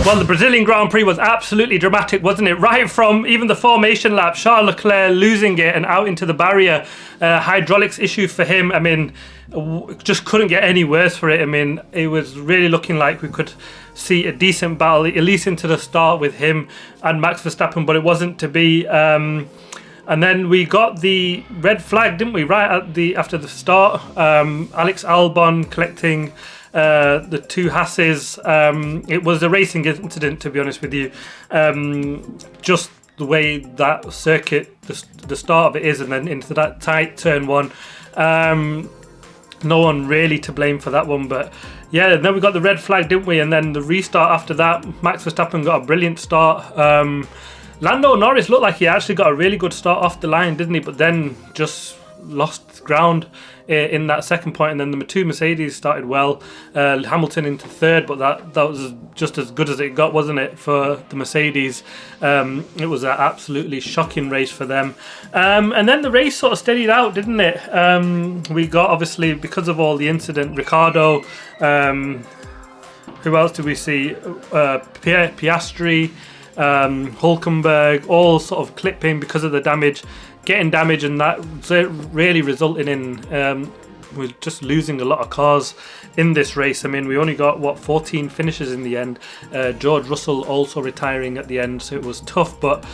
Well, the Brazilian Grand Prix was absolutely dramatic, wasn't it? Right from even the formation lap, Charles Leclerc losing it and out into the barrier. Hydraulics issue for him. I mean, just couldn't get any worse for it. I mean, it was really looking like we could see a decent battle, at least into the start with him and Max Verstappen, but it wasn't to be. And then we got the red flag, didn't we? Right after the start, Alex Albon collecting the two Hasses. It was a racing incident, to be honest with you. Just the way that circuit, the start of it is, and then into that tight turn one. No one really to blame for that one, but yeah, and then we got the red flag, didn't we? And then the restart after that, Max Verstappen got a brilliant start. Lando Norris looked like he actually got a really good start off the line, didn't he? But then just lost ground in that second point, and then the two Mercedes started well. Hamilton into third, but that was just as good as it got, wasn't it, for the Mercedes? It was an absolutely shocking race for them. And then the race sort of steadied out, didn't it? We got, obviously, because of all the incident, Ricciardo, who else did we see? Piastri, Hulkenberg, all sort of clipping because of the damage, getting damage, and that really resulting in we're just losing a lot of cars in this race. I mean, we only got 14 finishes in the end. George Russell also retiring at the end, so it was tough, but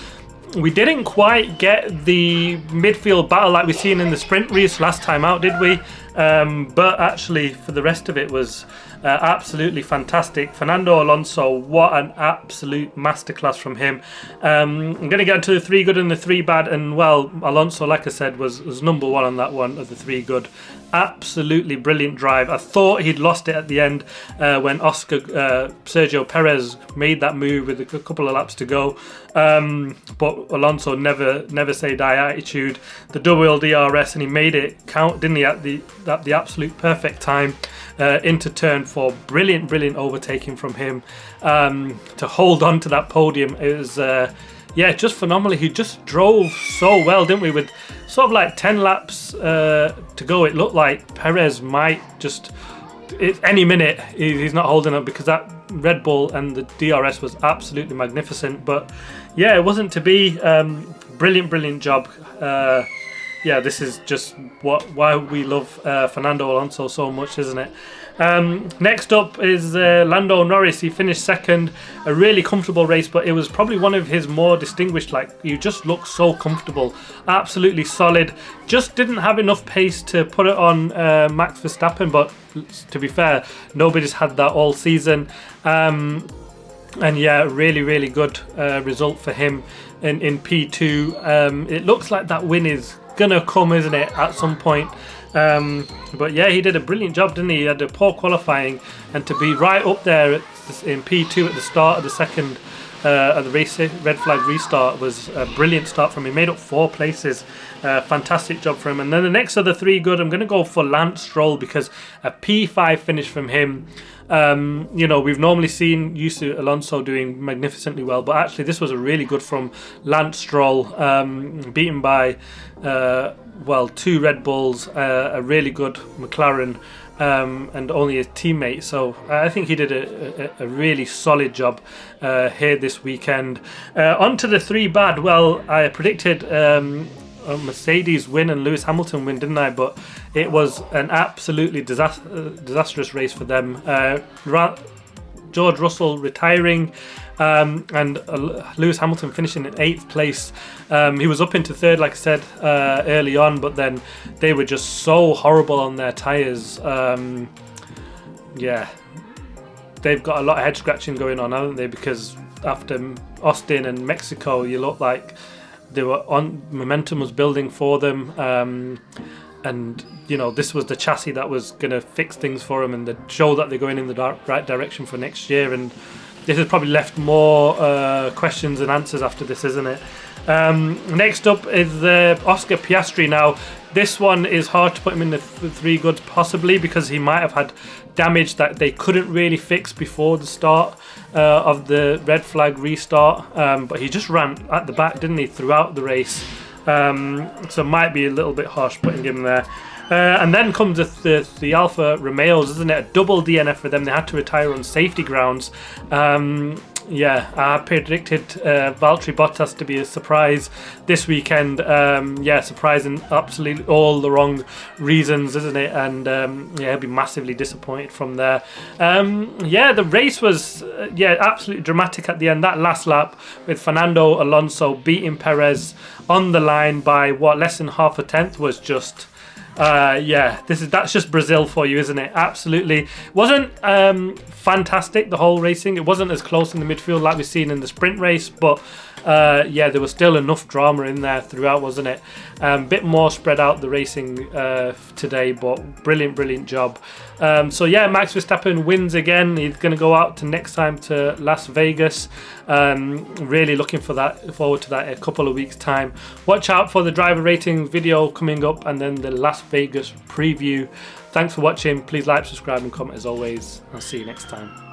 we didn't quite get the midfield battle like we seen in the sprint race last time out, did we? But actually, for the rest of it was absolutely fantastic. Fernando Alonso, what an absolute masterclass from him. I'm going to get into the 3 good and the 3 bad, and well, Alonso, like I said, was number 1 on that one of the 3 good. Absolutely brilliant drive. I thought he'd lost it at the end when Sergio Perez made that move with a couple of laps to go. But Alonso never say die attitude. The double DRS, and he made it count, didn't he, at the absolute perfect time into turn 4. Brilliant overtaking from him to hold on to that podium. It was just phenomenal. He just drove so well, didn't we? With sort of like 10 laps to go, it looked like Perez might just any minute he's not holding up, because that Red Bull and the DRS was absolutely magnificent. But yeah, it wasn't to be. Brilliant job. This is just why we love Fernando Alonso so much, isn't it? Next up is Lando Norris. He finished second. A really comfortable race, but it was probably one of his more distinguished. Like, you just look so comfortable, absolutely solid. Just didn't have enough pace to put it on Max Verstappen, but to be fair, nobody's had that all season. And yeah, really good result for him in P2. It looks like that win is gonna come, isn't it, at some point? But yeah, he did a brilliant job, didn't he? He had a poor qualifying, and to be right up there in P2 at the start of the second of the race, red flag restart, was a brilliant start from him. He made up 4 places. Fantastic job for him. And then the next of the 3 good, I'm going to go for Lance Stroll, because a P5 finish from him. We've normally seen Alonso doing magnificently well, but actually this was a really good from Lance Stroll, beaten by 2 Red Bulls, a really good McLaren, and only a teammate. So I think he did a really solid job here this weekend. On to the 3 bad. Well, I predicted a Mercedes win and Lewis Hamilton win, didn't I? But it was an absolutely disastrous race for them. George Russell retiring, and Lewis Hamilton finishing in 8th place. He was up into 3rd, like I said, early on, but then they were just so horrible on their tyres. They've got a lot of head scratching going on, haven't they? Because after Austin and Mexico, you look like they were on, momentum was building for them, and this was the chassis that was going to fix things for them and show that they're going in the right direction for next year. And this has probably left more questions than answers after this, isn't it? Next up is Oscar Piastri. Now, this one is hard to put him in the 3 good, possibly because he might have had damage that they couldn't really fix before the start of the red flag restart, but he just ran at the back, didn't he, throughout the race. So might be a little bit harsh putting him there. And then comes the Alfa Romeos, isn't it? A double DNF for them. They had to retire on safety grounds. yeah, I predicted Valtteri Bottas to be a surprise this weekend. Yeah, surprising absolutely all the wrong reasons, isn't it? And yeah, he'll be massively disappointed from there. Yeah, the race was yeah, absolutely dramatic at the end. That last lap with Fernando Alonso beating Perez on the line by what, less than half a tenth was just. Yeah, that's just Brazil for you, isn't it? Absolutely. Wasn't fantastic, the whole racing. It wasn't as close in the midfield like we've seen in the sprint race, but yeah, there was still enough drama in there throughout, wasn't it? Bit more spread out the racing today, but brilliant job. So yeah, Max Verstappen wins again. He's going to go out to next time to Las Vegas. Really looking forward to that in a couple of weeks' time. Watch out for the driver ratings video coming up, and then the Las Vegas preview. Thanks for watching. Please like, subscribe, and comment as always. I'll see you next time.